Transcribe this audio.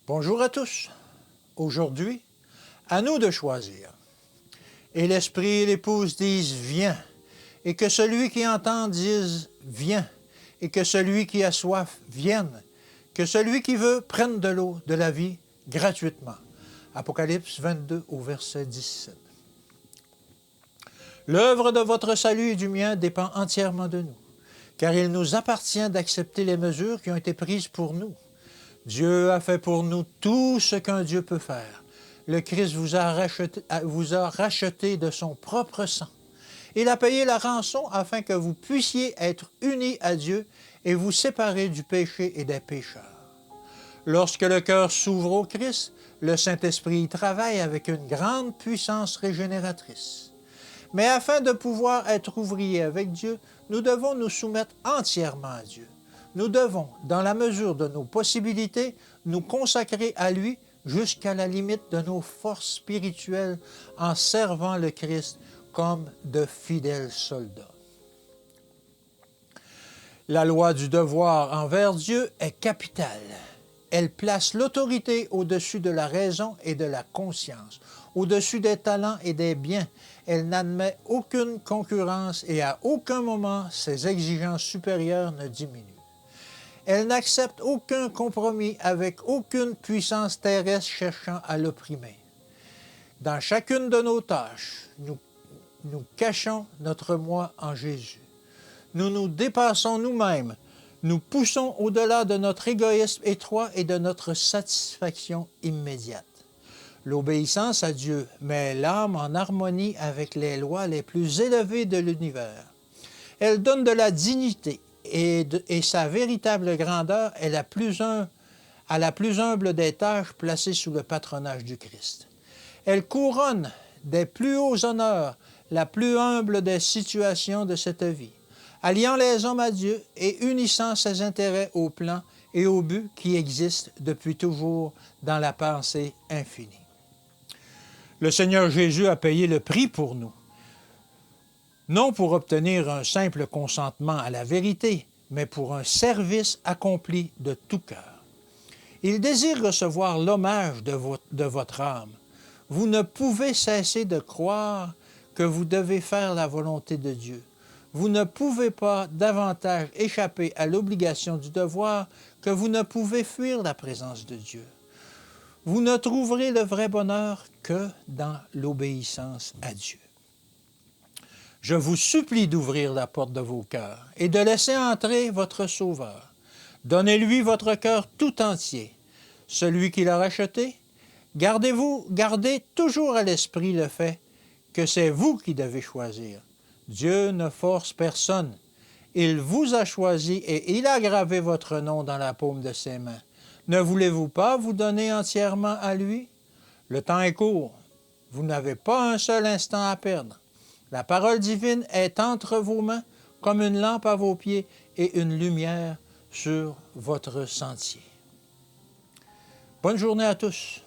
Bonjour à tous. Aujourd'hui, à nous de choisir. Et l'Esprit et l'Épouse disent « Viens », et que celui qui entend dise « Viens », et que celui qui a soif vienne, que celui qui veut prenne de l'eau de la vie gratuitement. Apocalypse 22 au verset 17. L'œuvre de votre salut et du mien dépend entièrement de nous, car il nous appartient d'accepter les mesures qui ont été prises pour nous. Dieu a fait pour nous tout ce qu'un Dieu peut faire. Le Christ vous a racheté de son propre sang. Il a payé la rançon afin que vous puissiez être unis à Dieu et vous séparer du péché et des pécheurs. Lorsque le cœur s'ouvre au Christ, le Saint-Esprit y travaille avec une grande puissance régénératrice. Mais afin de pouvoir être ouvriers avec Dieu, nous devons nous soumettre entièrement à Dieu. Nous devons, dans la mesure de nos possibilités, nous consacrer à lui jusqu'à la limite de nos forces spirituelles en servant le Christ comme de fidèles soldats. La loi du devoir envers Dieu est capitale. Elle place l'autorité au-dessus de la raison et de la conscience, au-dessus des talents et des biens. Elle n'admet aucune concurrence et à aucun moment ses exigences supérieures ne diminuent. Elle n'accepte aucun compromis avec aucune puissance terrestre cherchant à l'opprimer. Dans chacune de nos tâches, nous cachons notre moi en Jésus. Nous nous dépassons nous-mêmes. Nous poussons au-delà de notre égoïsme étroit et de notre satisfaction immédiate. L'obéissance à Dieu met l'âme en harmonie avec les lois les plus élevées de l'univers. Elle donne de la dignité et sa véritable grandeur est à la plus humble des tâches placées sous le patronage du Christ. Elle couronne des plus hauts honneurs la plus humble des situations de cette vie, alliant les hommes à Dieu et unissant ses intérêts au plan et au but qui existent depuis toujours dans la pensée infinie. Le Seigneur Jésus a payé le prix pour nous, non pour obtenir un simple consentement à la vérité, mais pour un service accompli de tout cœur. Il désire recevoir l'hommage de votre âme. Vous ne pouvez cesser de croire que vous devez faire la volonté de Dieu. Vous ne pouvez pas davantage échapper à l'obligation du devoir que vous ne pouvez fuir la présence de Dieu. Vous ne trouverez le vrai bonheur que dans l'obéissance à Dieu. Je vous supplie d'ouvrir la porte de vos cœurs et de laisser entrer votre Sauveur. Donnez-lui votre cœur tout entier. Celui qui l'a racheté, gardez toujours à l'esprit le fait que c'est vous qui devez choisir. Dieu ne force personne. Il vous a choisi et il a gravé votre nom dans la paume de ses mains. Ne voulez-vous pas vous donner entièrement à lui? Le temps est court. Vous n'avez pas un seul instant à perdre. La parole divine est entre vos mains comme une lampe à vos pieds et une lumière sur votre sentier. Bonne journée à tous.